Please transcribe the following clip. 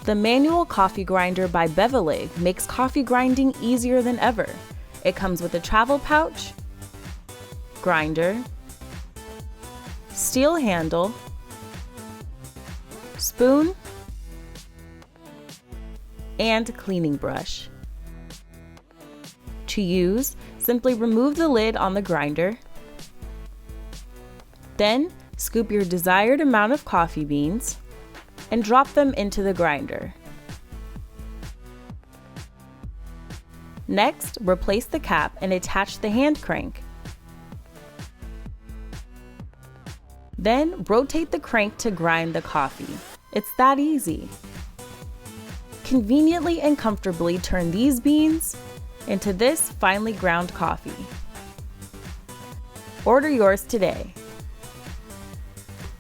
The manual coffee grinder by Bevelig makes coffee grinding easier than ever. It comes with a travel pouch, grinder, steel handle, spoon, and cleaning brush. To use, simply remove the lid on the grinder. Then, scoop your desired amount of coffee beans and drop them into the grinder. Next, replace the cap and attach the hand crank. Then, rotate the crank to grind the coffee. It's that easy. Conveniently and comfortably turn these beans into this finely ground coffee. Order yours today.